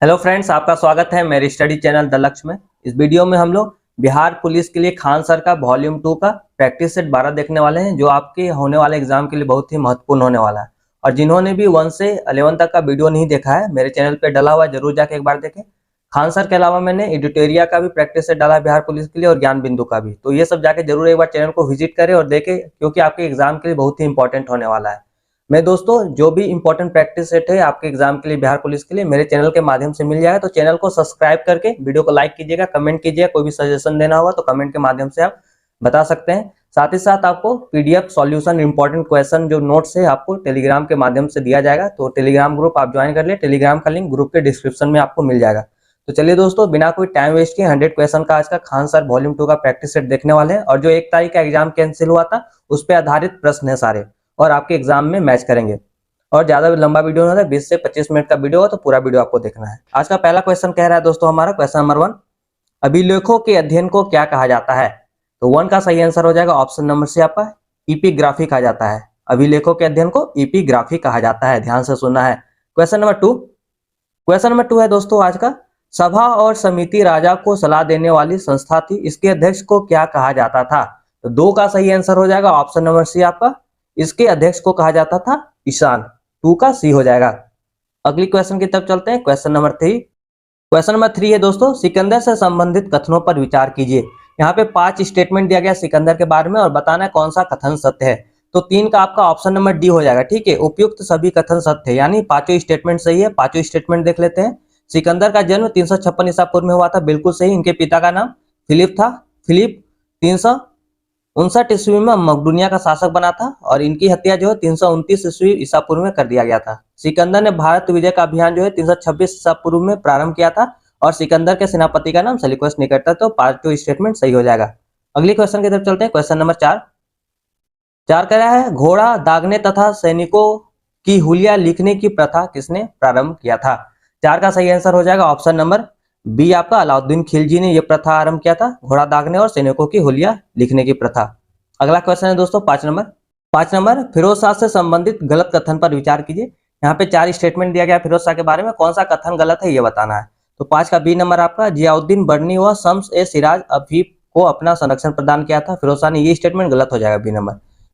Hello friends, आपका स्वागत है मेरे स्टडी चैनल द लक्ष्य में। इस वीडियो में हम लोग बिहार पुलिस के लिए खान सर का वॉल्यूम 2 का प्रैक्टिस सेट 12 देखने वाले हैं, जो आपके होने वाले एग्जाम के लिए बहुत ही महत्वपूर्ण होने वाला है। और जिन्होंने भी 1 से 11 तक का वीडियो नहीं देखा है, मेरे चैनल पे डला हुआ है, जरूर जाके एक बार देखें। खान सर के अलावा मैंने एडिटोरिया का भी प्रैक्टिस सेट डाला है बिहार पुलिस के लिए, और ज्ञान बिंदु का भी। तो ये सब जाके जरूर एक बार चैनल को विजिट करें और देखें, क्योंकि आपके एग्जाम के लिए बहुत ही इंपॉर्टेंट होने वाला है। मैं दोस्तों, जो भी इंपॉर्टेंट प्रैक्टिस सेट है आपके एग्जाम के लिए बिहार पुलिस के लिए, मेरे चैनल के माध्यम से मिल जाएगा। तो चैनल को सब्सक्राइब करके वीडियो को लाइक कीजिएगा, कमेंट कीजिएगा। कोई भी सजेशन देना होगा तो कमेंट के माध्यम से आप बता सकते हैं। साथ ही साथ आपको पीडीएफ सॉल्यूशन इंपॉर्टेंट क्वेश्चन जो नोट्स है आपको टेलीग्राम के माध्यम से दिया जाएगा। तो टेलीग्राम ग्रुप आप ज्वाइन कर ले, टेलीग्राम का लिंक ग्रुप के डिस्क्रिप्शन में आपको मिल जाएगा। तो चलिए दोस्तों, बिना कोई टाइम वेस्ट किए 100 क्वेश्चन का आज का खान सर वॉल्यूम 2 का प्रैक्टिस सेट देखने वाले हैं। और जो 1 तारीख का एग्जाम कैंसिल हुआ था उस पर आधारित प्रश्न है सारे, और आपके एग्जाम में मैच करेंगे। और ज्यादा लंबा वीडियो नहीं है, 20 से 25 मिनट का वीडियो हो, तो पूरा वीडियो आपको देखना है। आज का पहला क्वेश्चन कह रहा है दोस्तों, हमारा क्वेश्चन नंबर 1, अभिलेखों के अध्ययन को क्या कहा जाता है? तो 1 का सही आंसर हो जाएगा ऑप्शन नंबर सी आपका इपिग्राफी कहा जाता है। अभिलेखों के अध्ययन को इपिग्राफी कहा जाता है, ध्यान से सुनना है। क्वेश्चन नंबर 2, क्वेश्चन नंबर 2 है दोस्तों आज का, सभा और समिति राजा को सलाह देने वाली संस्था थी, इसके अध्यक्ष को क्या कहा जाता था? तो 2 का सही आंसर हो जाएगा ऑप्शन नंबर सी आपका, इसके अध्यक्ष को कहा जाता था ईशान। 2 का सी हो जाएगा। अगली क्वेश्चन की तरफ चलते हैं। क्वेश्चन नंबर 3, क्वेश्चन नंबर 3 है दोस्तों, सिकंदर से संबंधित कथनों पर विचार कीजिए। यहाँ पे 5 स्टेटमेंट दिया गया सिकंदर के बारे में, और बताना है कौन सा कथन सत्य है। तो 3 का आपका ऑप्शन नंबर डी हो जाएगा। ठीक है, उपयुक्त सभी कथन सत्य है, यानी पांचों स्टेटमेंट सही है। पांचों स्टेटमेंट देख लेते हैं। सिकंदर का जन्म 356 ईसा पूर्व में हुआ था, बिल्कुल सही। इनके पिता का नाम फिलिप था। फिलिप 359 ईस्वी में मकदूनिया का शासक बना था, और इनकी हत्या जो है 329 ईस्वी ईसा पूर्व में कर दिया गया था। सिकंदर ने भारत विजय का अभियान जो है 326 ईसा पूर्व में प्रारंभ किया था, और सिकंदर के सेनापति का नाम सेल्यूकस निकट था। तो पांचों स्टेटमेंट सही हो जाएगा। अगली क्वेश्चन की तरफ चलते हैं। क्वेश्चन नंबर 4 कह रहा है, घोड़ा दागने तथा सैनिकों की हुलिया लिखने की प्रथा किसने प्रारंभ किया था? 4 का सही आंसर हो जाएगा ऑप्शन नंबर बी आपका, अलाउद्दीन खिलजी ने यह प्रथा आरंभ किया था, घोड़ा दागने और सैनिकों की हुलिया लिखने की प्रथा। अगला क्वेश्चन है दोस्तों 5 नंबर, फिरोज शाह से संबंधित गलत कथन पर विचार कीजिए। यहाँ पे 4 स्टेटमेंट दिया गया फिरोज शाह के बारे में, कौन सा कथन गलत है ये बताना है। तो 5 का बी नंबर आपका, जियाउद्दीन बर्नी व शम्स ए सिराज अफीफ को अपना संरक्षण प्रदान किया था, फिरोज शाह ने, ये स्टेटमेंट गलत हो जाएगा बी नंबर।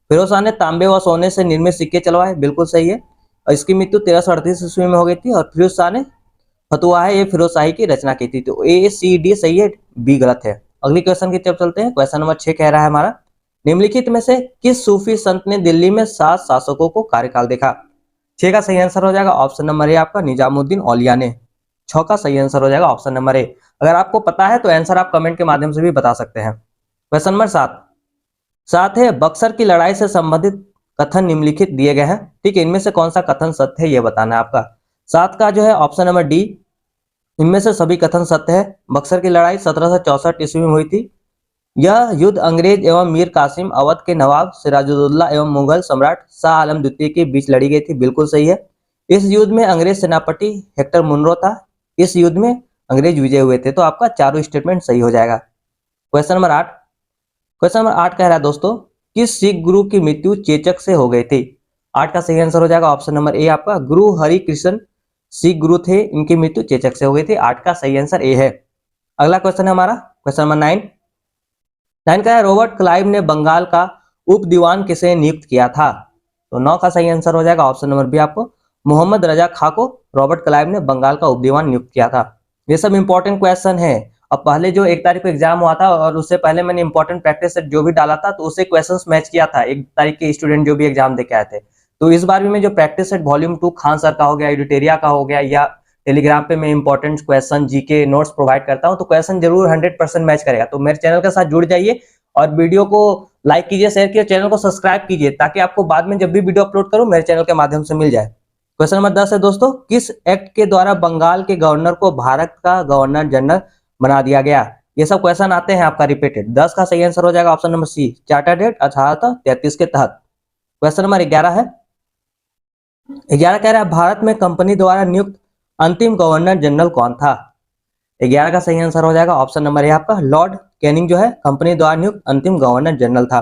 फिरोज शाह ने तांबे व सोने से निर्मित सिक्के चलवाए, बिल्कुल सही है। और इसकी मृत्यु 1338 ईस्वी में हो गई थी, और फिरोज शाह ने फतवा है ये फिरोज शाही की रचना की थी। तो ए सी डी सही है, बी गलत है। अगली क्वेश्चन की तरफ चलते हैं। क्वेश्चन नंबर 6 कह रहा है हमारा, निम्नलिखित में से किस सूफी संत ने दिल्ली में 7 शासकों को कार्यकाल देखा? 6 का सही आंसर हो जाएगा ऑप्शन नंबर ए आपका, निजामुद्दीन औलिया ने। 6 का सही आंसर हो जाएगा ऑप्शन नंबर ए। अगर आपको पता है तो आंसर आप कमेंट के माध्यम से भी बता सकते हैं। क्वेश्चन नंबर 7 है, बक्सर की लड़ाई से संबंधित कथन निम्नलिखित दिए गए हैं। ठीक है, इनमें से कौन सा कथन सत्य है ये बताना है आपका। 7 का जो है ऑप्शन नंबर डी, इनमें से सभी कथन सत्य है। बक्सर की लड़ाई 1764 ईस्वी में हुई थी। यह युद्ध अंग्रेज एवं मीर कासिम अवध के नवाब सिराजुद्दौला एवं मुगल सम्राट शाह आलम द्वितीय के बीच लड़ी गई थी, बिल्कुल सही है। इस युद्ध में अंग्रेज सेनापति हेक्टर मुनरो था। इस युद्ध में अंग्रेज विजय हुए थे। तो आपका चारों स्टेटमेंट सही हो जाएगा। क्वेश्चन नंबर 8 कह रहा है दोस्तों, किस सिख गुरु की मृत्यु चेचक से हो गई थी? 8 का सही आंसर हो जाएगा ऑप्शन नंबर ए आपका, गुरु हरि कृष्ण सिख गुरु थे, इनकी मृत्यु चेचक से हो गई थी। 8 का सही आंसर ए है। अगला क्वेश्चन है हमारा क्वेश्चन नंबर 9 का है, रॉबर्ट क्लाइव ने बंगाल का उप दीवान किसे नियुक्त किया था? तो 9 का सही आंसर हो जाएगा ऑप्शन नंबर बी आपको, मोहम्मद रजा खां को रॉबर्ट क्लाइव ने बंगाल का उप दीवान नियुक्त किया था। ये सब इंपॉर्टेंट क्वेश्चन है। अब पहले जो 1 तारीख को एग्जाम हुआ था, और उससे पहले मैंने इंपॉर्टेंट प्रैक्टिस सेट जो भी डाला था, तो उससे क्वेश्चंस मैच किया था 1 तारीख के स्टूडेंट जो भी एग्जाम दे के आए थे। तो इस बार भी मैं जो practice set volume 2 Khan sir का हो गया, एडिटोरिया का हो गया, या टेलीग्राम पे मैं important question GK notes provide करता हूं, तो क्वेश्चन जरूर 100% मैच करेगा। तो मेरे चैनल के साथ जुड़ जाइए, और वीडियो को लाइक कीजिए, शेयर कीजिए, चैनल को सब्सक्राइब कीजिए, ताकि आपको बाद में जब भी वीडियो अपलोड करूं मेरे चैनल के माध्यम से मिल जाए। क्वेश्चन नंबर 10 है दोस्तों, किस एक्ट के द्वारा बंगाल के गवर्नर को भारत का गवर्नर जनरल बना दिया गया? ये सब क्वेश्चन आते हैं आपका रिपीटेड। 10 का सही आंसर हो जाएगा option number C, chartered act 1833 के तहत। क्वेश्चन नंबर 11 कह रहा है, भारत में कंपनी द्वारा नियुक्त अंतिम गवर्नर जनरल कौन था? 11 का सही आंसर हो जाएगा ऑप्शन नंबर ए आपका, लॉर्ड कैनिंग जो है कंपनी द्वारा नियुक्त अंतिम गवर्नर जनरल था।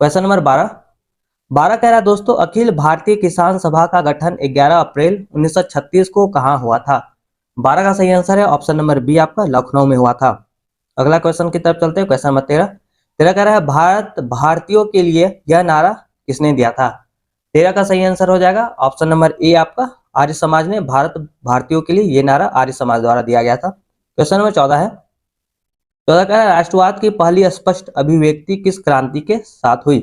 क्वेश्चन नंबर 12 कह रहा है दोस्तों, अखिल भारतीय किसान सभा का गठन 11 अप्रैल 1936 को कहां हुआ था? 12 का सही आंसर है ऑप्शन नंबर बी आपका लखनऊ में हुआ था। अगला क्वेश्चन की तरफ चलते हैं। क्वेश्चन नंबर 13 तेरह कह रहा है भारत भारतीयों के लिए यह नारा किसने दिया था। 13 का सही आंसर हो जाएगा ऑप्शन नंबर ए आपका आर्य समाज ने भारत भारतीयों के लिए ये नारा आर्य समाज द्वारा दिया गया था। क्वेश्चन नंबर 14 है। 14 कह रहा है राष्ट्रवाद की पहली स्पष्ट अभिव्यक्ति किस क्रांति के साथ हुई।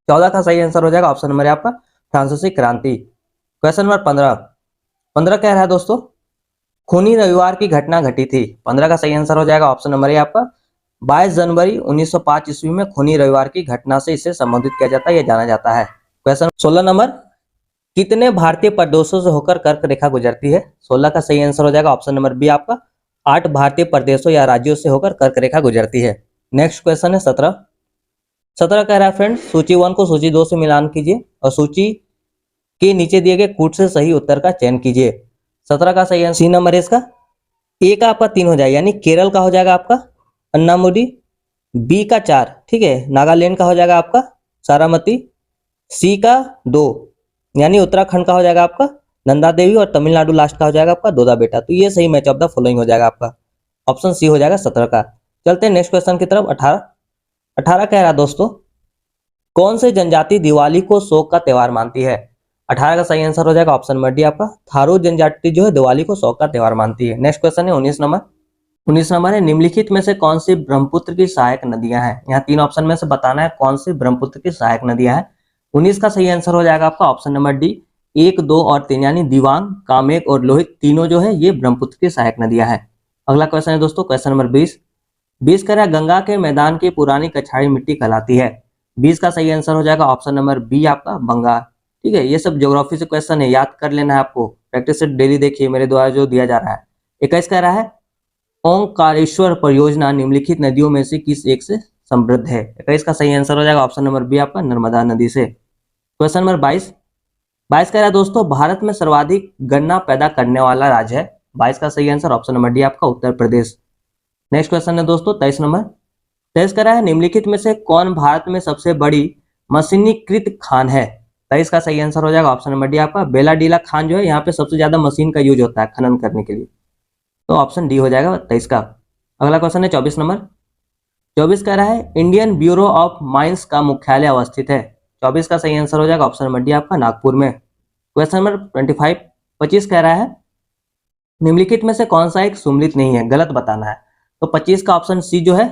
14 का सही आंसर हो जाएगा ऑप्शन नंबर आपका फ्रांसीसी क्रांति। क्वेश्चन नंबर 15 कह रहा है दोस्तों खूनी रविवार की घटना घटी थी। 15 का सही आंसर हो जाएगा ऑप्शन नंबर ए आपका 22 जनवरी 1905 ईस्वी में खूनी रविवार की घटना से इसे संबोधित किया जाता है, यह जाना जाता है। क्वेश्चन 16 नंबर कितने भारतीय प्रदेशों से होकर कर्क रेखा गुजरती है। 16 का सही आंसर हो जाएगा ऑप्शन नंबर बी आपका 8 भारतीय प्रदेशों या राज्यों से होकर कर्क रेखा गुजरती है। नेक्स्ट क्वेश्चन है 17 कह रहा है फ्रेंड सूची 1 को सूची 2 से मिलान कीजिए और सूची के नीचे दिए गए कूट से सही उत्तर का चयन कीजिए। 17 का सही आंसर सी नंबर है इसका। ए का आपका 3 हो जाएगा यानी केरल का हो जाएगा आपका अन्नामुडी। बी का 4 ठीक है नागालैंड का हो जाएगा आपका सारामती। सी का 2 यानी उत्तराखंड का हो जाएगा आपका नंदा देवी और तमिलनाडु लास्ट का हो जाएगा आपका दोदा बेटा। तो ये सही मैच ऑफ द फॉलोइंग हो जाएगा आपका ऑप्शन सी हो जाएगा 17 का। चलते हैं नेक्स्ट क्वेश्चन की तरफ। 18 कह रहा दोस्तों कौन से जनजाति दिवाली को शोक का त्योहार मानती है। 18 का सही आंसर हो जाएगा ऑप्शन नंबर डी आपका थारू जनजाति जो है दिवाली को शोक का त्योहार मानती है। नेक्स्ट क्वेश्चन है 19 नंबर है निम्नलिखित में से कौन सी ब्रह्मपुत्र की सहायक नदियां हैं। यहाँ 3 ऑप्शन में से बताना है कौन सी ब्रह्मपुत्र की सहायक नदियां हैं। 19 का सही आंसर हो जाएगा आपका ऑप्शन नंबर डी 1, 2 और 3 यानी दिवांग कामेक और लोहित तीनों जो है ये ब्रह्मपुत्र की सहायक नदियां हैं। अगला क्वेश्चन है दोस्तों क्वेश्चन नंबर 20 कह रहा है गंगा के मैदान की पुरानी कछाड़ी मिट्टी कहलाती है। 20 का सही आंसर हो जाएगा ऑप्शन नंबर बी आपका बंगाल। ठीक है ये सब ज्योग्राफी से क्वेश्चन है याद कर लेना है आपको प्रैक्टिस से डेली देखिए मेरे द्वारा जो दिया जा रहा है। 21 कह रहा है ओंकारेश्वर परियोजना निम्नलिखित नदियों में से किस एक से समृद्ध है। 21 का सही आंसर हो जाएगा ऑप्शन नंबर बी आपका नर्मदा नदी से। क्वेश्चन नंबर 22 कह रहा है दोस्तों भारत में सर्वाधिक गन्ना पैदा करने वाला राज्य है। 22 का सही आंसर ऑप्शन नंबर डी आपका उत्तर प्रदेश। नेक्स्ट क्वेश्चन है दोस्तों 23 कह रहा है निम्नलिखित में से कौन भारत में सबसे बड़ी मशीनीकृत खान है। 23 का सही आंसर हो जाएगा ऑप्शन नंबर डी आपका बेलाडीला खान जो है यहाँ पे सबसे ज्यादा मशीन का यूज होता है खनन करने के लिए। तो ऑप्शन डी हो जाएगा 23 का। अगला क्वेश्चन है 24 कह रहा है इंडियन ब्यूरो ऑफ माइंस का मुख्यालय अवस्थित है। 24 का सही आंसर हो जाएगा ऑप्शन नंबर डी आपका नागपुर में। क्वेश्चन नंबर 25 कह रहा है निम्नलिखित में से कौन सा एक सुमेलित नहीं है, गलत बताना है। तो 25 का ऑप्शन सी जो है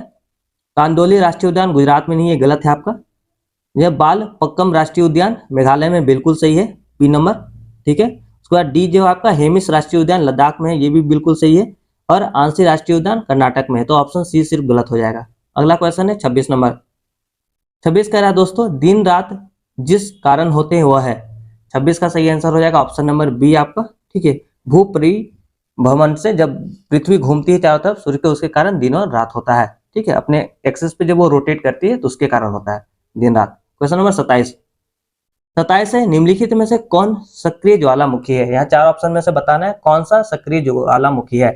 कांदोली राष्ट्रीय उद्यान गुजरात में नहीं है, गलत है आपका। यह बाल पक्कम राष्ट्रीय उद्यान मेघालय में बिल्कुल सही है, बी नंबर। ठीक है उसके बाद डी जो आपका हेमिस राष्ट्रीय उद्यान लद्दाख में है, ये भी बिल्कुल सही है। और आंसी राष्ट्रीय उद्यान कर्नाटक में है, तो ऑप्शन सी सिर्फ गलत हो जाएगा। अगला क्वेश्चन है 26 नंबर। 26 कह रहा है दोस्तों दिन रात जिस कारण होते हैं वह है। 26 का सही आंसर हो जाएगा ऑप्शन नंबर बी आपका। ठीक है भूपरिभ्रमण से जब पृथ्वी घूमती है चारों तरफ सूर्य के, उसके कारण दिन और रात होता है। ठीक है अपने एक्सिस पे जब वो रोटेट करती है तो उसके कारण होता है दिन रात। क्वेश्चन नंबर 27 है निम्नलिखित में से कौन सक्रिय ज्वालामुखी है। यहाँ 4 ऑप्शन में से बताना है कौन सा सक्रिय ज्वालामुखी है।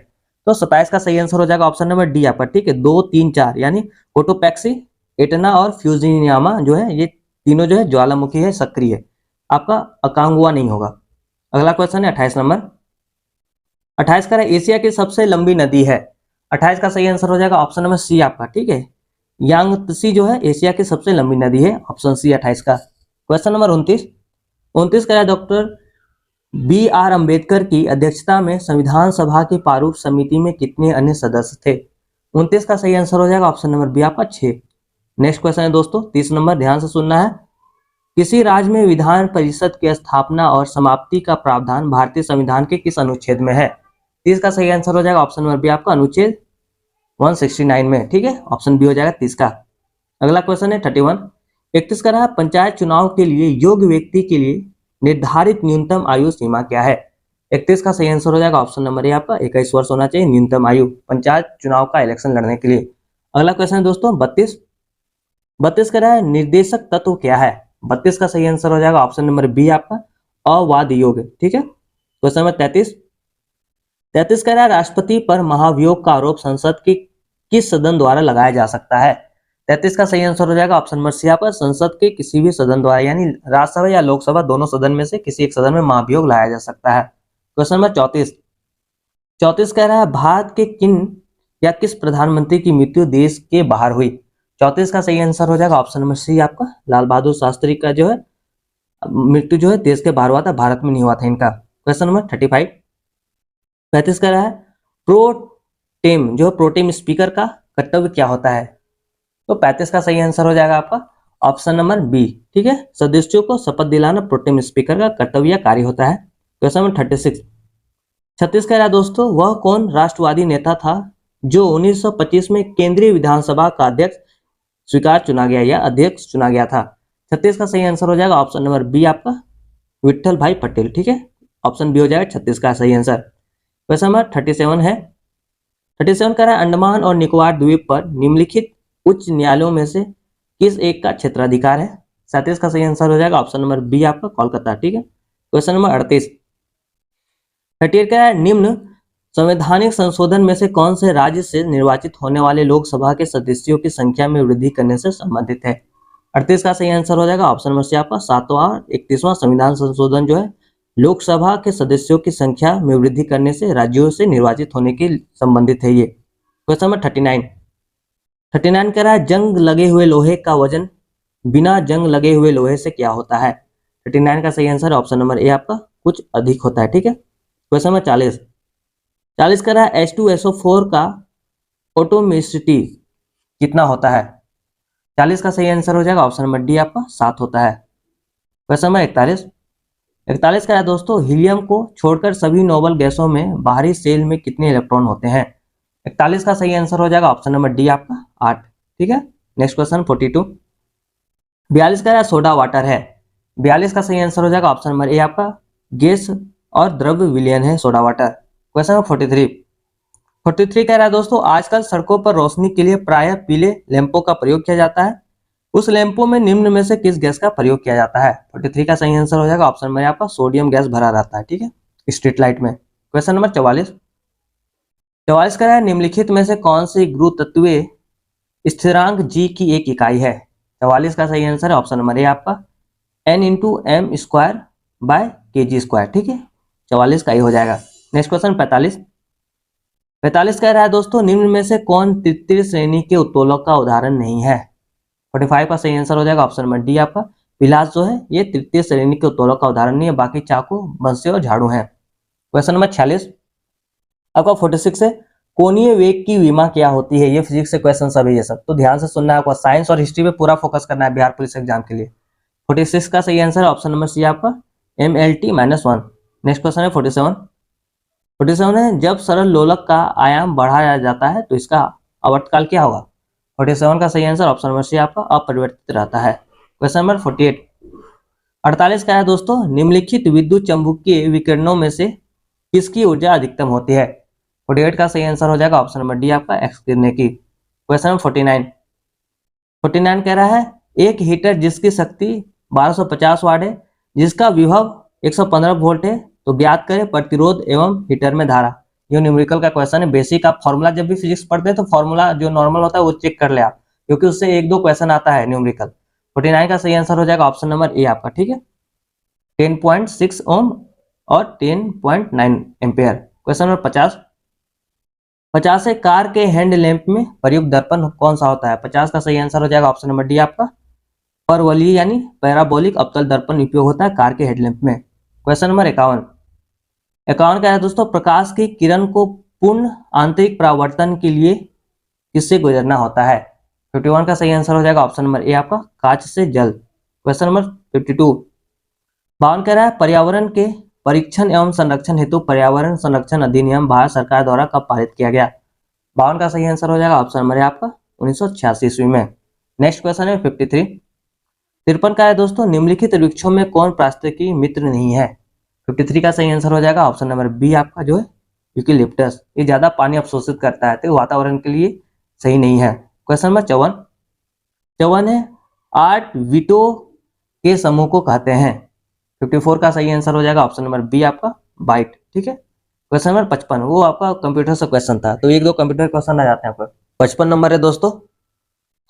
तो 27 का सही आंसर हो जाएगा ऑप्शन नंबर डी आपका। ठीक है 2, 3, 4 यानी कोटोपैक्सी एटना और फ्यूजियामा जो है ये तीनों जो है ज्वालामुखी है सक्रिय, आपका अकांगुआ नहीं होगा। अगला क्वेश्चन है 28 नंबर। 28 का एशिया की सबसे लंबी नदी है। 28 का सही आंसर हो जाएगा ऑप्शन नंबर सी आपका। ठीक है यांगत्सी जो है एशिया की सबसे लंबी नदी है, ऑप्शन सी 28 का। क्वेश्चन नंबर 29 का डॉक्टर BR अम्बेडकर की अध्यक्षता में संविधान सभा की प्रारूप समिति में कितने अन्य सदस्य थे। 29 का सही आंसर हो जाएगा ऑप्शन नंबर बी आपका 6। नेक्स्ट क्वेश्चन है दोस्तों 30 नंबर, ध्यान से सुनना है। किसी राज्य में विधान परिषद की स्थापना और समाप्ति का प्रावधान भारतीय संविधान के किस अनुच्छेद में है। 30 का सही आंसर हो जाएगा ऑप्शन नंबर बी आपका अनुच्छेद 169 में। ठीक है ऑप्शन बी हो जाएगा 30 का। अगला क्वेश्चन है 31 का रहा पंचायत चुनाव के लिए योग्य व्यक्ति के लिए निर्धारित न्यूनतम आयु सीमा क्या है। 31 का सही आंसर हो जाएगा ऑप्शन नंबर ए आपका 21 वर्ष होना चाहिए न्यूनतम आयु पंचायत चुनाव का इलेक्शन लड़ने के लिए। अगला क्वेश्चन है दोस्तों 32 का रहा है निर्देशक तत्व क्या है। 32 का सही आंसर हो जाएगा ऑप्शन नंबर बी आपका अवाद योग। ठीक है क्वेश्चन नंबर 33 का रहा है राष्ट्रपति पर महाभियोग का आरोप संसद के किस सदन द्वारा लगाया जा सकता है। 33 का सही आंसर हो जाएगा ऑप्शन नंबर सी पर संसद के किसी भी सदन द्वारा यानी राज्यसभा या लोकसभा दोनों सदन में से किसी एक सदन में महाभियोग लाया जा सकता है। क्वेश्चन नंबर 34 कह रहा है भारत के किन या किस प्रधानमंत्री की मृत्यु देश के बाहर हुई। 34 का सही आंसर हो जाएगा ऑप्शन नंबर सी आपका, लाल बहादुर शास्त्री का जो है मृत्यु जो है देश के बाहर हुआ था, भारत में नहीं हुआ था इनका। Question number 35। 35 कह रहा है प्रोटेम जो प्रोटेम स्पीकर का कर्तव्य क्या होता है। तो 35 का सही आंसर हो जाएगा आपका ऑप्शन नंबर बी, ठीक है। सदस्यों को शपथ दिलाना प्रोटेम स्पीकर का कर्तव्य या कार्य होता है। Question number 36। 36 कह रहा है दोस्तों वह कौन राष्ट्रवादी नेता था जो 1925 में केंद्रीय विधानसभा का अध्यक्ष स्वीकार चुना गया या अध्यक्ष चुना गया था। 36 का सही आंसर हो जाएगा ऑप्शन नंबर बी आपका, विट्ठल भाई पटेल, ठीक है। ऑप्शन बी हो जाएगा 36 का सही आंसर। क्वेश्चन नंबर 37 है। 37 कह रहा है अंडमान और निकोबार द्वीप पर निम्नलिखित उच्च न्यायालयों में से किस एक का क्षेत्राधिकार है। 37 का सही आंसर हो जाएगा ऑप्शन नंबर बी आपका, कोलकाता, ठीक है। Question number 38। 38 कह रहा है निम्न संवैधानिक संशोधन में से कौन से राज्य से निर्वाचित होने वाले लोकसभा के सदस्यों की संख्या में वृद्धि करने से संबंधित है। 38 का सही आंसर हो जाएगा ऑप्शन नंबर सी आपका 7वां 31वां संविधान संशोधन जो है लोकसभा के सदस्यों की संख्या में वृद्धि करने से राज्यों से निर्वाचित होने के संबंधित है ये। Question number 39। 39 कह रहा है जंग लगे हुए लोहे का वजन बिना जंग लगे हुए लोहे से क्या होता है। 39 का सही आंसर ऑप्शन नंबर ए आपका, कुछ अधिक होता है, ठीक है। Question number 40। 40 कह रहा है H2SO4 का ऑटोमेसिटी कितना होता है। 40 का सही आंसर हो जाएगा ऑप्शन नंबर डी आपका 7 होता है। Question number 41। 41 कह रहा है दोस्तों हीलियम को छोड़कर सभी नोबल गैसों में बाहरी शेल में कितने इलेक्ट्रॉन होते हैं। 41 का सही आंसर हो जाएगा ऑप्शन नंबर डी आपका 8, ठीक है। Next question 42। 42 कह रहा है सोडा वाटर है। 42 का सही आंसर हो जाएगा ऑप्शन नंबर ए आपका, गैस और द्रव्य विलयन है सोडा वाटर। Question number 43। 43 कह रहा है दोस्तों आजकल सड़कों पर रोशनी के लिए प्रायः पीले लैंपों का प्रयोग किया जाता है, उस लैंपों में निम्न में से किस गैस का प्रयोग किया जाता है। 43 का सही आंसर हो जाएगा ऑप्शन नंबर आपका सोडियम गैस भरा रहता है, ठीक है, स्ट्रीट लाइट में। Question number 44। 44 कह रहा है निम्नलिखित में से कौन सी गुरुत्वीय स्थिरांक जी की एक इकाई है। 44 का सही आंसर है ऑप्शन नंबर ए आपका N/m²/kg², ठीक है। 44 का ही हो जाएगा। Next question 45। 45 कह रहा है दोस्तों निम्न में से कौन तृतीय श्रेणी के उत्तोलक का उदाहरण नहीं है। 45 का सही आंसर हो जाएगा ऑप्शन नंबर डी आपका, पिलास जो है ये तृतीय श्रेणी के उत्तोलक का उदाहरण नहीं है, बाकी चाकू, बंसी और झाड़ू है। क्वेश्चन नंबर 46 आपका 46 है कोणीय वेग की विमा क्या होती है। ये फिजिक्स से क्वेश्चन सब है ये सब, तो ध्यान से सुनना है आपको, साइंस और हिस्ट्री पे पूरा फोकस करना है बिहार पुलिस एग्जाम के लिए। 46 का सही आंसर ऑप्शन नंबर सी आपका MLT-1। नेक्स्ट क्वेश्चन है 47। 47 है जब सरल लोलक का आयाम बढ़ाया जाता है तो इसका आवर्तकाल क्या होगा। 47 का सही आंसर ऑप्शन नंबर सी आपका अपरिवर्तित रहता है। Question number 48। 48 का है दोस्तों निम्नलिखित विद्युत चुंबकीय विकिरणों में से किसकी ऊर्जा अधिकतम होती है। 48 का सही आंसर हो जाएगा ऑप्शन नंबर डी आपका एक्स किरणें की। Question number 49। 49 कह रहा है एक हीटर जिसकी शक्ति 1250 वाट है जिसका विभव 115 वोल्ट है तो ज्ञात करें प्रतिरोध एवं हीटर में धारा। ये न्यूमेरिकल का क्वेश्चन है, बेसिक आप फॉर्मूला जब भी फिजिक्स पढ़ते हैं तो फॉर्मूला जो नॉर्मल होता है वो चेक कर ले आप, क्योंकि उससे 1-2 क्वेश्चन आता है न्यूमेरिकल। 49 का सही आंसर हो जाएगा ऑप्शन नंबर ए आपका, ठीक है। 10.6 ओम और 10.9 एम्पेयर। Question number 50। 50 है कार के हैंड लैंप में प्रयुक्त दर्पण कौन सा होता है। 50 का सही आंसर हो जाएगा ऑप्शन नंबर डी आपका परवलयी यानी पैराबोलिक अवतल दर्पण उपयोग होता है कार के हेडलैम्प में। Question number 51। 51 क्या है दोस्तों प्रकाश की किरण को पूर्ण आंतरिक परावर्तन के लिए किससे गुजरना होता है। 51 का सही आंसर हो जाएगा ऑप्शन नंबर ए आपका कांच से जल। Question number 52। 52 कह रहा है पर्यावरण के परीक्षण एवं संरक्षण हेतु पर्यावरण संरक्षण अधिनियम भारत सरकार द्वारा कब पारित किया गया। 52 का सही आंसर हो जाएगा ऑप्शन नंबर ए आपका 1986 ईस्वी में। नेक्स्ट क्वेश्चन है 53। 53 का है दोस्तों निम्नलिखित वृक्षों में कौन पारिस्थितिकी मित्र नहीं है। 53 का सही आंसर हो जाएगा ऑप्शन नंबर बी आपका जो है यूकेलिप्टस। ये ज्यादा पानी अवशोषित करता है तो वातावरण के लिए सही नहीं है। Question number 54। 54 है 8 वीटो के समूह को कहते हैं। 54 का सही आंसर हो जाएगा ऑप्शन नंबर बी आपका बाइट, ठीक है। क्वेश्चन नंबर 55 वो आपका कंप्यूटर से क्वेश्चन था, तो 1-2 कंप्यूटर क्वेश्चन आ जाते हैं आपको। 55 नंबर है दोस्तों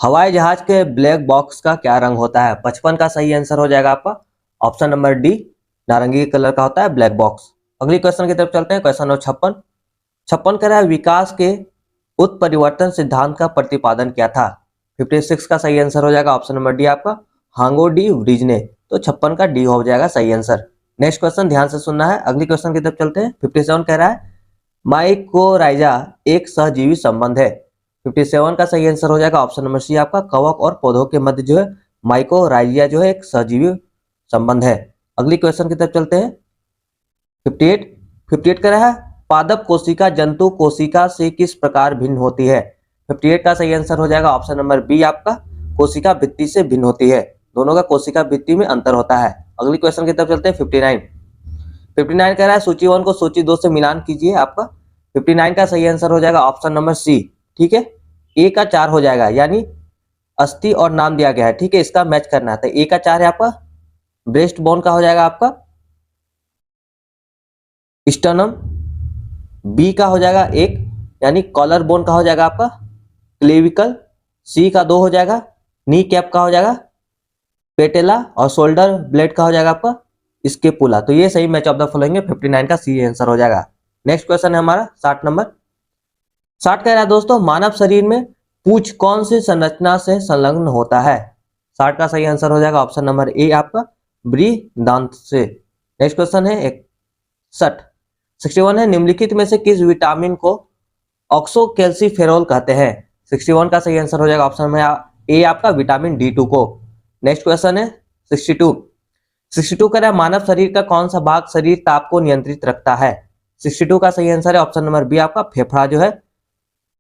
हवाई जहाज के ब्लैक बॉक्स का क्या रंग होता है। 55 का सही आंसर हो जाएगा आपका ऑप्शन नंबर डी नारंगी कलर का होता है ब्लैक बॉक्स। अगली क्वेश्चन की तरफ चलते हैं। Question number 56। 56 कह रहा है विकास के उत्परिवर्तन सिद्धांत का प्रतिपादन किया था। 56 का सही आंसर हो जाएगा ऑप्शन नंबर डी आपका हांगो डी ब्रिज ने। तो 56 का डी हो जाएगा सही आंसर। नेक्स्ट क्वेश्चन ध्यान से सुनना है, अगली क्वेश्चन की तरफ चलते हैं। 57 कह रहा है माइकोराइजा एक सहजीवी संबंध है। 57 का सही आंसर हो जाएगा ऑप्शन नंबर सी आपका कवक और पौधों के मध्य जो है माइकोराइजा जो है एक सहजीवी संबंध है। अगली क्वेश्चन की तरफ चलते हैं। 58 कह रहा है पादप कोशिका जंतु कोशिका से किस प्रकार भिन्न होती है। 58 का सही आंसर हो जाएगा ऑप्शन नंबर बी आपका कोशिका भित्ति से भिन्न होती है। दोनों का कोशिका भित्ति में अंतर होता है। अगली क्वेश्चन की तरफ चलते हैं। 59 कह रहा है सूची 1 को सूची 2 से मिलान कीजिए आपका। 59 का सही आंसर हो जाएगा ऑप्शन नंबर सी, ठीक है। ए का 4 हो जाएगा, यानी अस्थि और नाम दिया गया है, ठीक है, इसका मैच करना है। तो ए का 4 है आपका ब्रेस्ट बोन का हो जाएगा आपका स्टर्नम, बी का हो जाएगा 1 यानी कॉलर बोन का हो जाएगा आपका क्लेविकल, सी का 2 हो जाएगा नी कैप का हो जाएगा पेटेला और शोल्डर ब्लेड का हो जाएगा आपका स्केपुला। तो ये सही मैच ऑफ द फॉलोइंग है, 59 का सी आंसर हो जाएगा। नेक्स्ट क्वेश्चन है हमारा 60 नंबर। 60 कह रहा है दोस्तों मानव शरीर में पूंछ कौन सी संरचना से संलग्न होता है। 60 का सही आंसर हो जाएगा ऑप्शन नंबर ए आपका बृहदांत से। नेक्स्ट क्वेश्चन है 61 है निम्नलिखित में से किस विटामिन को ऑक्सोकैल्सिफेरॉल कहते हैं। 61 का सही आंसर हो जाएगा ऑप्शन में ए आपका विटामिन D2 को। नेक्स्ट क्वेश्चन है 62 कह रहा है मानव शरीर का कौन सा भाग शरीर ताप को नियंत्रित रखता है। 62 का सही आंसर है ऑप्शन नंबर बी आपका फेफड़ा जो है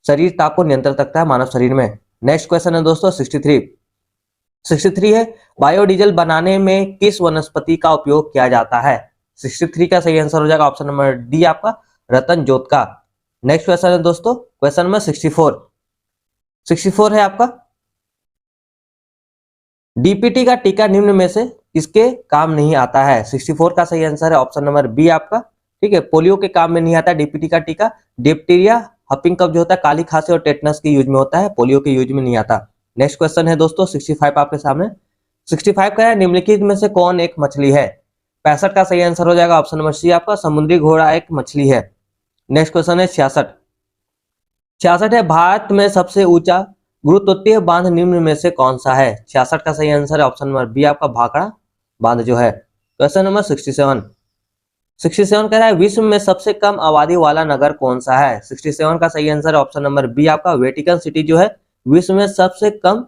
शरीर ताप को नियंत्रित रखता है मानव शरीर में। नेक्स्ट क्वेश्चन है दोस्तों 63 है बायोडीजल बनाने में किस वनस्पति का उपयोग किया जाता है। 63 का सही आंसर हो जाएगा ऑप्शन नंबर डी आपका रतन जोत का। नेक्स्ट क्वेश्चन है दोस्तों क्वेश्चन नंबर 64 है आपका डीपीटी का टीका निम्न में से किसके काम नहीं आता है। 64 का सही आंसर है ऑप्शन नंबर बी आपका, ठीक है, पोलियो के काम में नहीं आता डीपीटी का टीका। डिप्टीरिया हपिंग कफ जो होता है काली खांसी और टेटनस के यूज में होता है, पोलियो के यूज में नहीं आता। नेक्स्ट क्वेश्चन है दोस्तों 65 आपके सामने। 65 का है निम्नलिखित में से कौन एक मछली है। 65 का सही आंसर हो जाएगा ऑप्शन नंबर सी आपका समुद्री घोड़ा एक मछली है। नेक्स्ट क्वेश्चन है 66 है भारत में सबसे ऊंचा गुरुत्वीय बांध निम्न में से कौन सा है। 66 का सही आंसर है ऑप्शन नंबर बी आपका भाखड़ा बांध जो है। क्वेश्चन नंबर 67 कह रहा है विश्व में सबसे कम आबादी वाला नगर कौन सा है। 67 का सही आंसर है ऑप्शन नंबर बी आपका वेटिकन सिटी जो है विश्व में सबसे कम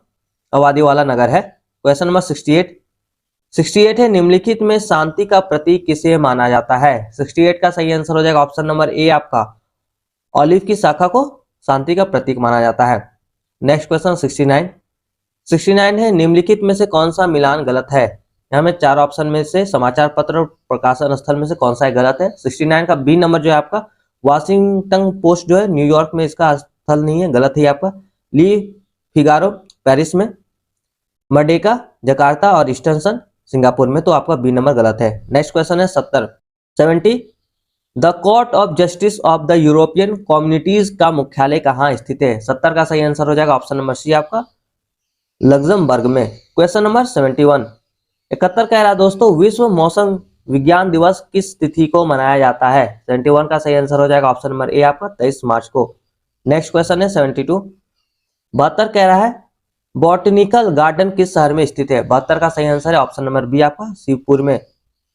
आबादी वाला नगर है। क्वेश्चन नंबर 68 है निम्नलिखित में शांति का प्रतीक किसे माना जाता है। 68 का सही आंसर हो जाएगा ऑप्शन नंबर ए आपका ऑलिव की शाखा को शांति का प्रतीक माना जाता है। नेक्स्ट क्वेश्चन 69 है निम्नलिखित में से कौन सा मिलान गलत है। यहाँ में 4 ऑप्शन में से समाचार पत्र और प्रकाशन स्थल में से कौन सा गलत है। 69 का बी नंबर जो है आपका वाशिंगटन पोस्ट जो है न्यूयॉर्क में इसका स्थल नहीं है, गलत है आपका। ली फिगारो पेरिस में, मर्डेका जकार्ता और स्टेंसन सिंगापुर में, तो आपका बी नंबर गलत है। नेक्स्ट क्वेश्चन है 70 the court of justice of the European communities का मुख्यालय कहाँ स्थित है। 70 का सही आंसर हो जाएगा ऑप्शन नंबर सी आपका लग्जमबर्ग में। क्वेश्चन नंबर 71 कह रहा है दोस्तों विश्व मौसम विज्ञान दिवस किस तिथि को मनाया जाता है। 71 का सही आंसर हो जाएगा ऑप्शन नंबर ए आपका 23 मार्च को। नेक्स्ट क्वेश्चन है 72 कह रहा है बॉटनिकल गार्डन किस शहर में स्थित है। 72 का सही आंसर है ऑप्शन नंबर बी आपका शिवपुर में।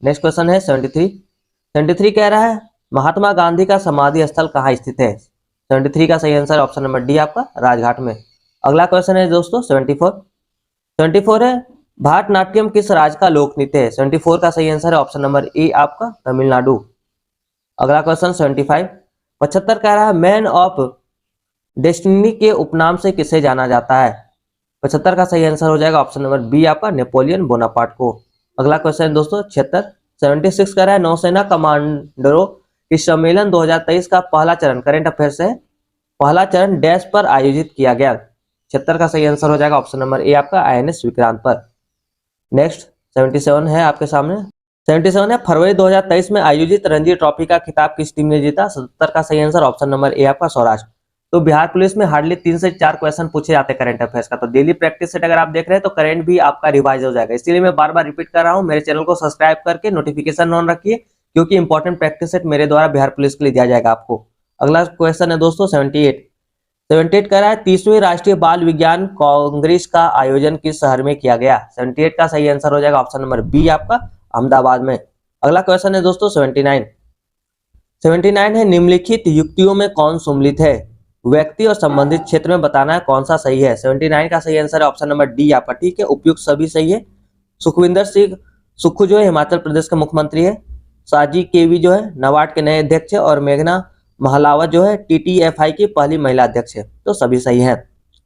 नेक्स्ट क्वेश्चन है 73 कह रहा है महात्मा गांधी का समाधि स्थल कहाँ स्थित है। 73 का सही आंसर ऑप्शन नंबर डी आपका राजघाट में। अगला क्वेश्चन है दोस्तों 74 है भारतनाट्यम किस राज्य का लोक नृत्य है। 74 का सही आंसर है ऑप्शन नंबर ए आपका तमिलनाडु। अगला क्वेश्चन 75 कह रहा है मैन ऑफ डेस्टिनी के उपनाम से किसे जाना जाता है। 75 का सही आंसर हो जाएगा ऑप्शन नंबर बी आपका नेपोलियन बोनापार्ट को। अगला क्वेश्चन है दोस्तों 76 कह रहा है नौसेना कमांडरों की सम्मेलन 2023 का पहला चरण करेंट अफेयर्स है, पहला चरण डैश पर आयोजित किया गया। 76 का सही आंसर हो जाएगा ऑप्शन नंबर ए आपका INS विक्रांत पर। नेक्स्ट 77 है आपके सामने। 77 है फरवरी 2023 में आयोजित रणजी ट्रॉफी का खिताब किस टीम ने जीता। 70 का सही आंसर ऑप्शन नंबर ए आपका सौराष्ट्र। तो बिहार पुलिस में हार्डली 3 से 4 क्वेश्चन पूछे जाते हैं करंट अफेयर्स का, तो डेली प्रैक्टिस सेट अगर आप देख रहे हैं तो करंट भी आपका रिवाइज हो जाएगा। इसलिए मैं बार बार रिपीट कर रहा हूँ, मेरे चैनल को सब्सक्राइब करके नोटिफिकेशन ऑन रखिए क्योंकि इंपॉर्टेंट प्रैक्टिस सेट मेरे द्वारा बिहार पुलिस के लिए दिया जाएगा आपको। अगला क्वेश्चन है दोस्तों 78 कह रहा है 30वीं राष्ट्रीय बाल विज्ञान कांग्रेस का आयोजन किस शहर में किया गया। 78 का सही आंसर हो जाएगा ऑप्शन नंबर बी आपका अहमदाबाद में। अगला क्वेश्चन है दोस्तों 79 है निम्नलिखित युक्तियों में कौन सम्मिलित है। व्यक्ति और संबंधित क्षेत्र में बताना है कौन सा सही है। 79 का सही आंसर है ऑप्शन नंबर डी आपका, ठीक है। उपयुक्त सभी सही है। सुखविंदर सिंह सुक्खू जो है हिमाचल प्रदेश के मुख्यमंत्री है। साजी केवी जो है नाबार्ड के नए अध्यक्ष है और मेघना महलावत जो है टीटीएफआई की पहली महिला अध्यक्ष है, तो सभी सही है।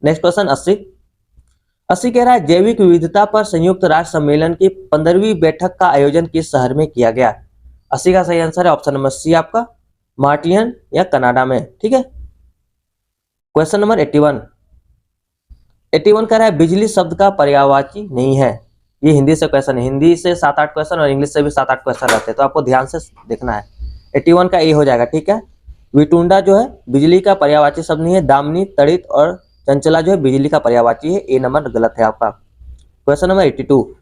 नेक्स्ट क्वेश्चन 80 कह रहा है जैविक विविधता पर संयुक्त राष्ट्र सम्मेलन की 15वीं बैठक का आयोजन किस शहर में किया गया। 80 का सही आंसर है ऑप्शन नंबर सी आपका मार्टियन या कनाडा में, ठीक है। क्वेश्चन नंबर 81 कह रहा है बिजली शब्द का पर्यायवाची नहीं है। ये हिंदी से क्वेश्चन है, हिंदी से 7-8 क्वेश्चन और इंग्लिश से भी 7-8 क्वेश्चन रहते हैं, तो आपको ध्यान से देखना है। 81 का ए हो जाएगा, ठीक है। विटुंडा जो है बिजली का पर्यायवाची शब्द नहीं है। दामिनी, तड़ित और चंचला जो है बिजली का पर्यायवाची है। ए नंबर गलत है आपका। क्वेश्चन नंबर 82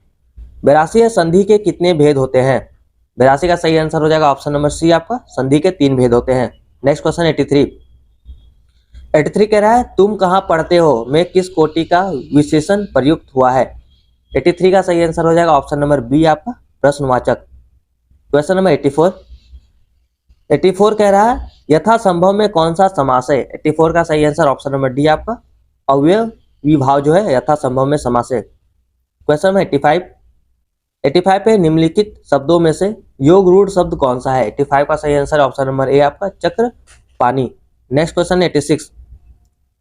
82 संधि के कितने भेद होते हैं। 82 का सही आंसर हो जाएगा ऑप्शन नंबर सी आपका संधि के 3 भेद होते हैं। नेक्स्ट क्वेश्चन 83 कह रहा है तुम कहाँ पढ़ते हो में किस कोटि का विशेषण प्रयुक्त हुआ है। 83 का सही आंसर हो जाएगा ऑप्शन नंबर बी आपका प्रश्नवाचक। क्वेश्चन नंबर 84 कह रहा है यथासंभव में कौन सा समास है। 84 का सही आंसर ऑप्शन नंबर डी आपका अव्यय विभाव जो है यथासंभव में समास है। क्वेश्चन नंबर 85 पे निम्नलिखित शब्दों में से योग रूढ़ शब्द कौन सा है। 85 का सही आंसर ऑप्शन नंबर ए आपका चक्र पानी। नेक्स्ट क्वेश्चन है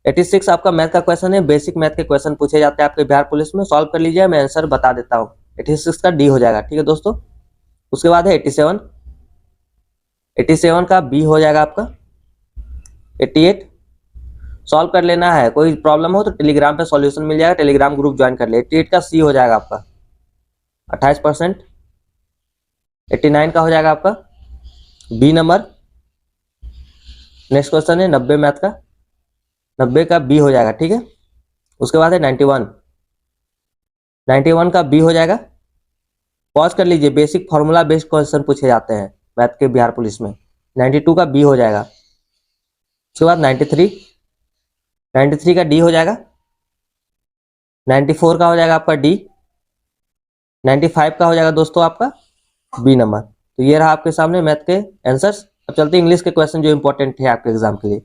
86 आपका मैथ का क्वेश्चन है। बेसिक मैथ के क्वेश्चन पूछे जाते हैं आपके बिहार पुलिस में, सॉल्व कर लीजिए, मैं आंसर बता देता हूँ। 86 का डी हो जाएगा, ठीक है दोस्तों। उसके बाद है 87 का बी हो जाएगा आपका। 88 सॉल्व कर लेना है, कोई प्रॉब्लम हो तो टेलीग्राम पे सॉल्यूशन मिल जाएगा, टेलीग्राम ग्रुप ज्वाइन कर ले। 88 का सी हो जाएगा आपका 28%। 89 का हो जाएगा आपका बी नंबर। नेक्स्ट क्वेश्चन है 90 मैथ का, 90 का बी हो जाएगा, ठीक है। उसके बाद है 91 का बी हो जाएगा। पॉज कर लीजिए, बेसिक फॉर्मूला बेस्ड क्वेश्चन पूछे जाते हैं मैथ के बिहार पुलिस में। 92 का बी हो जाएगा। उसके बाद 93 का डी हो जाएगा। 94 का हो जाएगा आपका डी। 95 का हो जाएगा दोस्तों आपका बी नंबर। तो ये रहा आपके सामने मैथ के आंसर्स। अब चलते हैं इंग्लिश के क्वेश्चन जो इंपॉर्टेंट है आपके एग्जाम के लिए।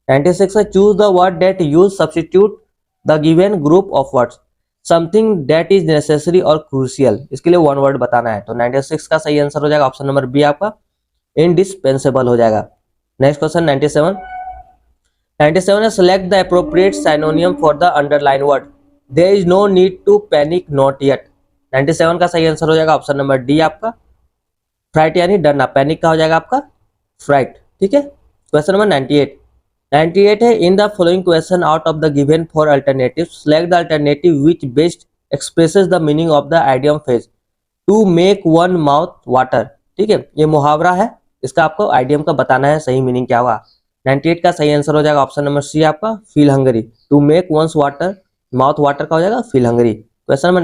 96 है choose the word that use substitute the given group of words something that is necessary और क्रूशियल। इसके लिए वन वर्ड बताना है, तो 96 का सही आंसर हो जाएगा ऑप्शन नंबर बी आपका इंडिस्पेंसेबल हो जाएगा। नेक्स्ट क्वेश्चन 97 है select the appropriate synonym for the underline word there is no need to panic not yet. 97 का सही आंसर हो जाएगा ऑप्शन नंबर डी आपका फ्राइट यानी डरना। पैनिक का हो जाएगा आपका फ्राइट, ठीक है। क्वेश्चन नंबर 98 है in the following question out of the given four alternative select the alternative which best expresses the meaning of the idiom phrase to make one mouth water, ठीक है। ये मुहावरा है, इसका आपको आइडियम का बताना है सही मीनिंग क्या होगा। 98 का सही आंसर हो जाएगा ऑप्शन नंबर सी आपका feel hungry. To make one's water mouth water का हो जाएगा फील हंगरी। क्वेश्चन नंबर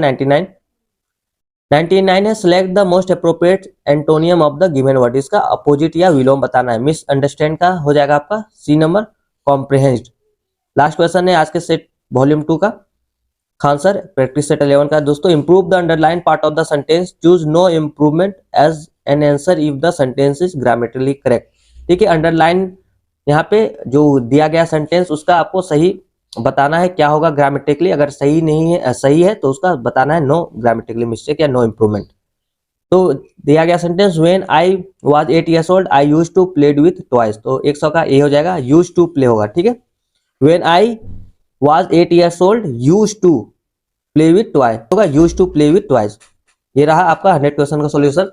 99 है select the most appropriate antonym of the given word. इसका अपोजिट या विलोम बताना है। मिस अंडरस्टैंड का हो जाएगा आपका सी नंबर कॉम्प्रिहेंस्ड। लास्ट क्वेश्चन है आज के सेट वॉल्यूम 2 का खान सर प्रैक्टिस सेट 11 का दोस्तों। Improve the underline part of the sentence choose no improvement as an answer if the sentence is grammatically correct, ठीक है। अंडरलाइन यहाँ पे जो दिया गया सेंटेंस उसका आपको सही बताना है क्या होगा ग्रामेटिकली। अगर सही नहीं है सही है तो उसका बताना है नो ग्रामेटिकली मिस्टेक या नो इंप्रूवमेंट। तो दिया गया sentence when I was 8 years old I used to played with toys, तो 100 का ए हो जाएगा यूज्ड टू प्ले होगा, ठीक है। When I was 8 years old used to play with toy होगा used to play with toys. ये रहा आपका 100 क्वेश्चन का सॉल्यूशन।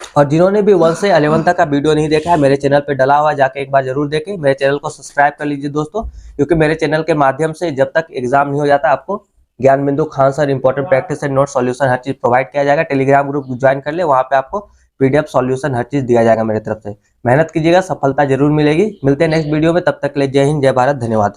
और जिन्होंने भी 1 से 11 तक का वीडियो नहीं देखा है मेरे चैनल पे डला हुआ जाके एक बार जरूर देखें। मेरे चैनल को सब्सक्राइब कर लीजिए दोस्तों, क्योंकि मेरे चैनल के माध्यम से जब तक एग्जाम नहीं हो जाता आपको Gyan Bindu Khan sir important practice and note solution हर चीज प्रोवाइड किया जाएगा। टेलीग्राम ग्रुप ज्वाइन कर ले, वहां पे आपको पीडीएफ सॉल्यूशन हर चीज दिया जाएगा मेरी तरफ से। मेहनत कीजिएगा, सफलता जरूर मिलेगी। मिलते हैं नेक्स्ट वीडियो में, तब तक के लिए जय हिंद, जय भारत, धन्यवाद।